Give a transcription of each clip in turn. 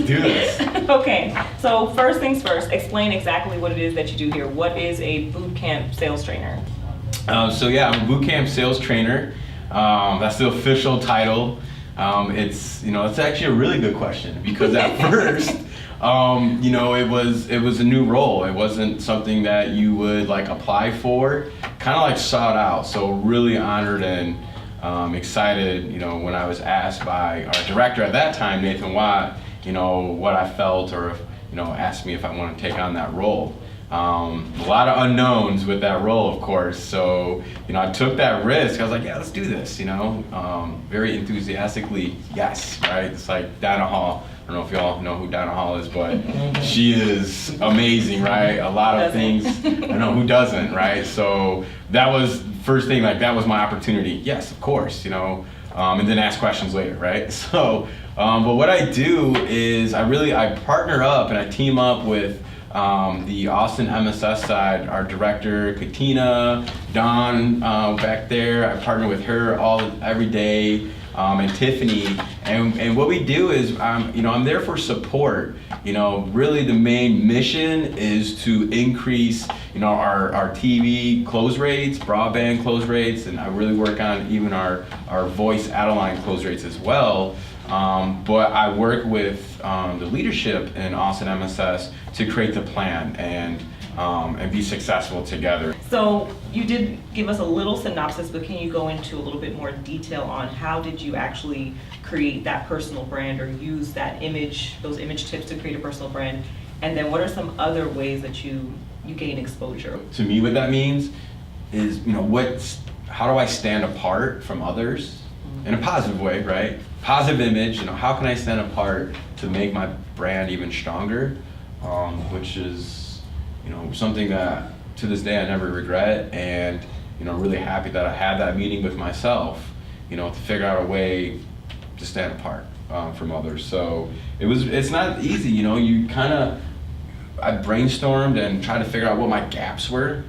do this. Okay, so first things first, explain exactly what it is that you do here. What is a boot camp sales trainer? So yeah, I'm a boot camp sales trainer. That's the official title. It's actually a really good question because at first, it was a new role. It wasn't something that you would like apply for. Kind of like sought out. So really honored and excited. When I was asked by our director at that time, Nathan Watt, what I felt or asked me if I want to take on that role. A lot of unknowns with that role, of course. So, I took that risk. I was like, yeah, let's do this, very enthusiastically, yes, right? It's like Dinah Hall. I don't know if y'all know who Dinah Hall is, but she is amazing, right? A lot of things, I know who doesn't, right? So that was first thing, like that was my opportunity. Yes, of course, and then ask questions later, right? So, but what I do is I partner up and I team up with the Austin MSS side, our director, Katina, Dawn back there. I partner with her every day, and Tiffany. And what we do is, I'm there for support. Really the main mission is to increase, our TV close rates, broadband close rates, and I really work on even our voice add-a-line close rates as well. But I work with the leadership in Austin MSS to create the plan and be successful together. So you did give us a little synopsis, but can you go into a little bit more detail on how did you actually create that personal brand or use those image tips to create a personal brand? And then what are some other ways that you gain exposure? To me, what that means is, how do I stand apart from others in a positive way, right? Positive image, how can I stand apart to make my brand even stronger? Which is, something that to this day I never regret, and, really happy that I had that meeting with myself, to figure out a way to stand apart from others. So it's not easy, I brainstormed and tried to figure out what my gaps were,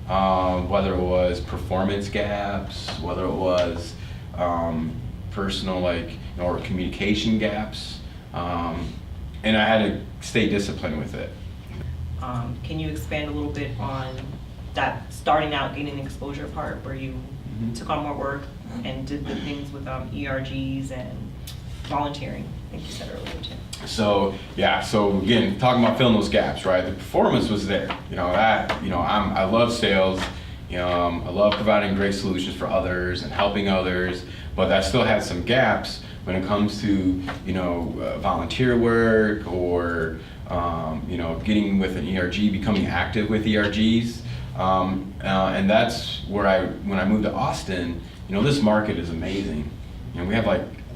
whether it was performance gaps, whether it was personal, or communication gaps, and I had to stay disciplined with it. Can you expand a little bit on that starting out, gaining exposure part where you took on more work and did the things with ERGs and volunteering? I think you said earlier too. So again, talking about filling those gaps, right? The performance was there. I love sales. I love providing great solutions for others and helping others, but that still had some gaps when it comes to volunteer work or getting with an ERG, becoming active with ERGs, and that's where when I moved to Austin, this market is amazing. We have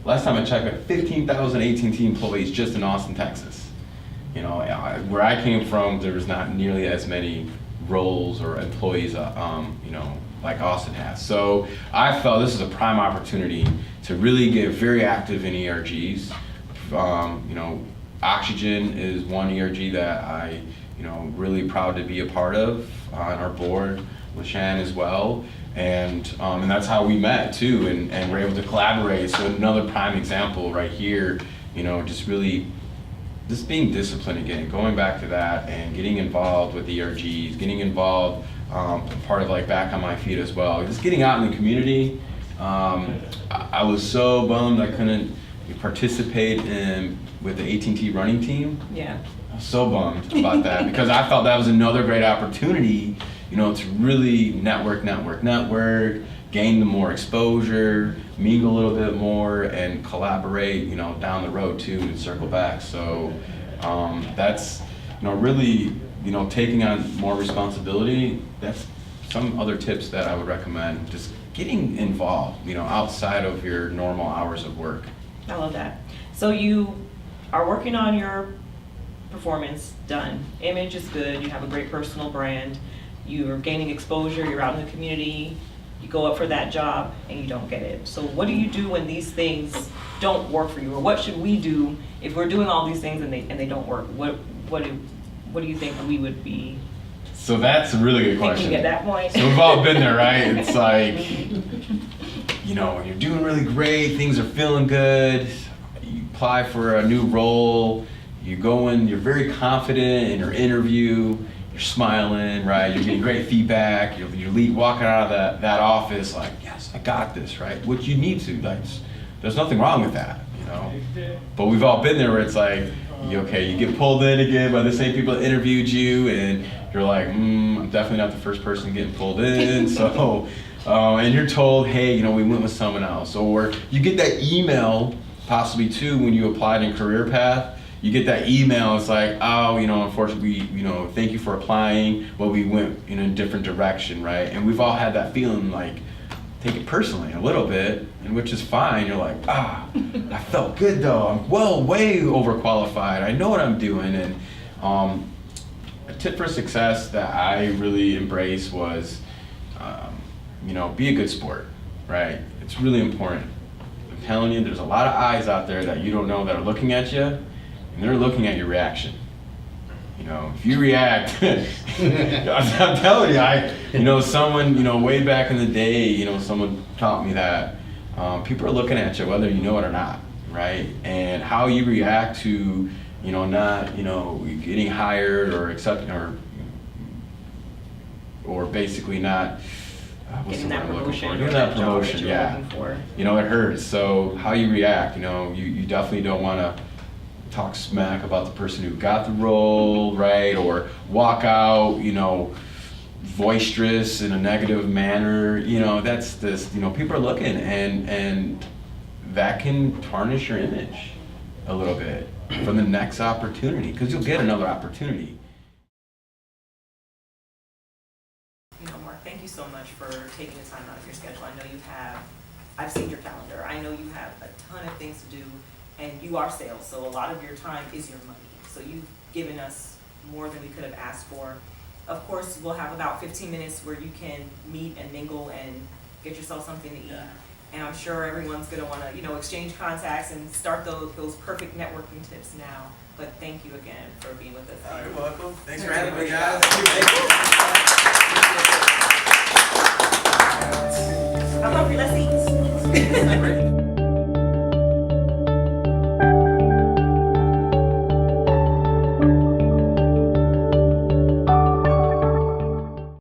last time I checked, 15,000 AT&T employees just in Austin, Texas. Where I came from, there was not nearly as many roles or employees, like Austin has. So I felt this is a prime opportunity to really get very active in ERGs. Oxygen is one ERG that I, really proud to be a part of on our board, LiShan as well. And that's how we met too, and we're able to collaborate. So another prime example right here, just being disciplined again, going back to that and getting involved with ERGs, getting involved, part of Back on My Feet as well. Just getting out in the community. I was so bummed I couldn't participate with the AT&T running team. Yeah. I was so bummed about that because I thought that was another great opportunity, to really network, gain the more exposure, mingle a little bit more, and collaborate, down the road too, and circle back. So that's, really, taking on more responsibility. That's some other tips that I would recommend. Just getting involved, outside of your normal hours of work. I love that. So you are working on your performance, done. Image is good, you have a great personal brand, you're gaining exposure, you're out in the community, you go up for that job and you don't get it. So what do you do when these things don't work for you? Or what should we do if we're doing all these things and they don't work? What do you think we would be? So that's a really good question. Thinking at that point. So we've all been there, right? It's like, you're doing really great, things are feeling good, you apply for a new role, you go in, you're very confident in your interview, you're smiling, right? You're getting great feedback. You're walking out of that office like, yes, I got this, right? Which you need to, like, there's nothing wrong with that, you know? But we've all been there where it's like, you get pulled in again by the same people that interviewed you, and you're like, I'm definitely not the first person getting pulled in, so, and you're told, hey, we went with someone else. Or you get that email, possibly too, when you applied in Career Path, you get that email, it's like, oh, unfortunately, thank you for applying, but we went in a different direction, right? And we've all had that feeling, like, take it personally a little bit, and which is fine. You're like, I felt good though. I'm way overqualified. I know what I'm doing. And a tip for success that I really embrace was, be a good sport, right? It's really important. I'm telling you, there's a lot of eyes out there that you don't know that are looking at you, and they're looking at your reaction. If you react, I'm telling you, someone, way back in the day, someone taught me that people are looking at you whether you know it or not, right? And how you react to, not, getting hired or accepting or basically not, getting that promotion. Getting that promotion, yeah. It hurts. So how you react, you definitely don't want to talk smack about the person who got the role, right? Or walk out, boisterous in a negative manner. That's this, people are looking, and that can tarnish your image a little bit from the next opportunity, because you'll get another opportunity. Marc, thank you so much for taking the time out of your schedule. I know I've seen your calendar. I know you have a ton of things to do. And you are sales, so a lot of your time is your money. So you've given us more than we could have asked for. Of course, we'll have about 15 minutes where you can meet and mingle and get yourself something to eat. Yeah. And I'm sure everyone's going to want to, exchange contacts and start those perfect networking tips now. But thank you again for being with us. You're welcome. Thanks for having me, guys. I'm hungry. Let's eat.